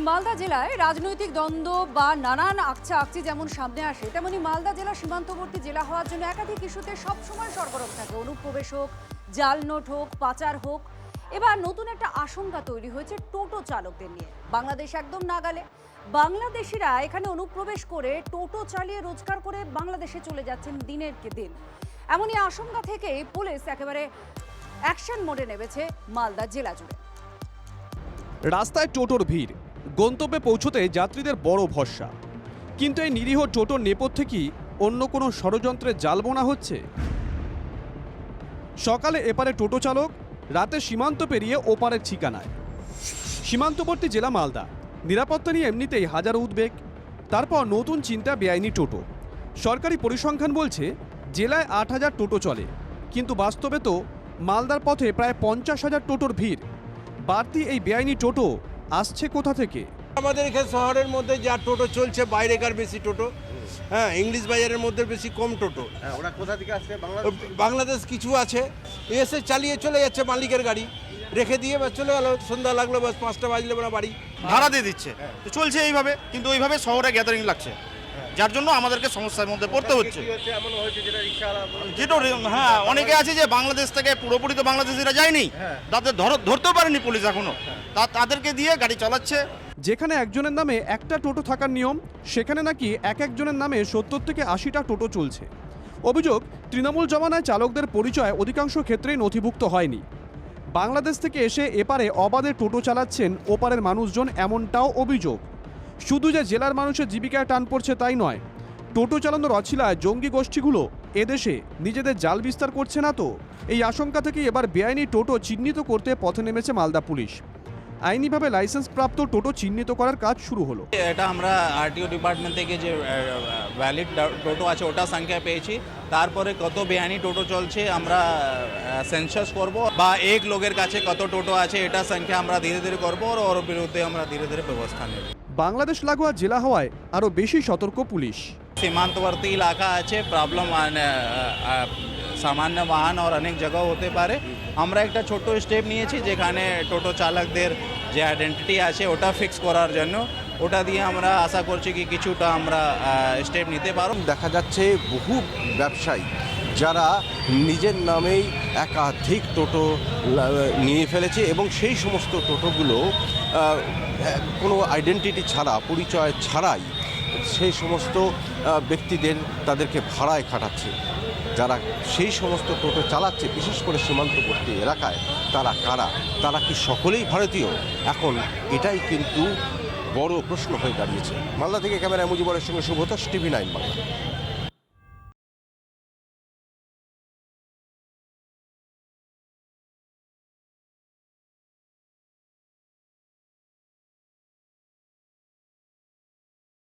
মালদা জেলায় রাজনৈতিক দ্বন্দ্ব বা নানান আকচি যেমন সামনে আসে, তেমনি মালদা জেলা সীমান্তবর্তী জেলা হওয়ার জন্য একাধিক ইস্যুতে সবসময় সরগরম থাকে। অনুপ্রবেশ হোক, জাল নোট হোক, পাচার হোক। এবার নতুন একটা আশঙ্কা তৈরি হয়েছে টোটো চালকদের নিয়ে। বাংলাদেশ একদম নাগালে। বাংলাদেশিরা এখানে অনুপ্রবেশ করে টোটো চালিয়ে রোজগার করে বাংলাদেশে চলে যাচ্ছেন দিনের কে দিন। এমনই আশঙ্কা থেকে পুলিশ একেবারে অ্যাকশন মোডে নেমেছে মালদা জেলা জুড়ে। রাস্তায় টোটোর ভিড়, গন্তব্যে পৌঁছতে যাত্রীদের বড় ভরসা। কিন্তু এই নিরীহ টোটোর নেপথ্যে কি অন্য কোনো ষড়যন্ত্রের জাল বোনা হচ্ছে? সকালে এপারে টোটো চালক, রাতে সীমান্ত পেরিয়ে ওপারের ঠিকানায়। সীমান্তবর্তী জেলা মালদা, নিরাপত্তা নিয়ে এমনিতেই হাজারো উদ্বেগ। তারপর নতুন চিন্তা বেআইনি টোটো। সরকারি পরিসংখ্যান বলছে জেলায় 8,000 টোটো চলে, কিন্তু বাস্তবে তো মালদার পথে প্রায় 50,000 টোটোর ভিড়। বাড়তি এই বেআইনি টোটো আসছে কোথা থেকে? আমাদের এখানে শহরের মধ্যে যা টোটো চলছে বাইরেকার বেশি টোটো, হ্যাঁ, ইংলিশ বাজারের মধ্যে বেশি কম টোটো। ওরা কোথা থেকে আসছে? বাংলাদেশ কিছু আছে, এসে চালিয়ে চলে যাচ্ছে মালিকের গাড়ি, রেখে দিয়ে বা চলে গেল। সন্ধ্যা লাগলো, বাস 5টা বাজলে ওরা বাড়ি। ভাড়া দিয়ে দিচ্ছে, তো চলছে এইভাবে, কিন্তু ওইভাবে শহরে গ্যাদারিং লাগছে, যার জন্য আমাদেরকে সমস্যার মধ্যে পড়তে হচ্ছে। যেটা হ্যাঁ, অনেকে আছে যে বাংলাদেশ থেকে পুরোপুরি তো বাংলাদেশিরা যায়নি, তাদের ধরতেও পারেনি পুলিশ এখনো, তাদেরকে দিয়ে গাড়ি চালাচ্ছে। যেখানে একজনের নামে একটা টোটো থাকার নিয়ম, সেখানে নাকি একজনের নামে 70 থেকে 80টা টোটো চলছে। অভিযোগ, তৃণমূল জমানায় চালকদের পরিচয় অধিকাংশ ক্ষেত্রেই নথিভুক্ত হয়নি। বাংলাদেশ থেকে এসে এপারে অবাধে টোটো চালাচ্ছেন ওপারের মানুষজন, এমনটাও অভিযোগ। শুধু যে জেলার মানুষের জীবিকায় টান পড়ছে তাই নয়, টোটো চালানোর অছিলায় জঙ্গি গোষ্ঠীগুলো এদেশে নিজেদের জাল বিস্তার করছে না তো? এই আশঙ্কা থেকে এবার বেআইনি টোটো চিহ্নিত করতে পথে নেমেছে মালদা পুলিশ। আইনিভাবে লাইসেন্স প্রাপ্ত টোটো চিহ্নিত করার কাজ শুরু হলো। এটা আমরা আরটিও ডিপার্টমেন্ট থেকে যে ভ্যালিড টোটো আছে ওটা সংখ্যা পেয়েছি। তারপরে কত বেআইনি টোটো চলছে আমরা সেন্সাস করব, বা এক লোকের কাছে কত টোটো আছে এটা সংখ্যা আমরা ধীরে ধীরে করবো, আর ওর বিরুদ্ধে আমরা ধীরে ধীরে ব্যবস্থা নেব। বাংলাদেশ লাগোয়া জেলা হওয়ায় আরও বেশি সতর্ক পুলিশ। সীমান্তবর্তী এলাকা আছে, প্রবলেম সামান্য বাহন আর অনেক জায়গা হতে পারে। আমরা একটা ছোট স্টেপ নিয়েছি, যেখানে টোটো চালকদের যে আইডেন্টিটি আছে ওটা ফিক্স করার জন্য। ওটা দিয়ে আমরা আশা করছি কি কিছুটা আমরা স্টেপ নিতে পারব। দেখা যাচ্ছে বহু ব্যবসায়ী যারা নিজের নামেই একাধিক টোটো নিয়ে ফেলেছে, এবং সেই সমস্ত টোটোগুলো কোনো আইডেন্টিটি ছাড়া, পরিচয় ছাড়াই সেই সমস্ত ব্যক্তিদের তাদেরকে ভাড়ায় খাটাচ্ছে। যারা সেই সমস্ত টোটো চালাচ্ছে, বিশেষ করে সীমান্তবর্তী এলাকায়, তারা কারা? তারা কি সকলেই ভারতীয়? এখন এটাই কিন্তু বড় প্রশ্ন হয়ে দাঁড়িয়েছে। মালদা থেকে ক্যামেরায় মুজিবরের সঙ্গে শুভতোষ, TV9 বাংলা।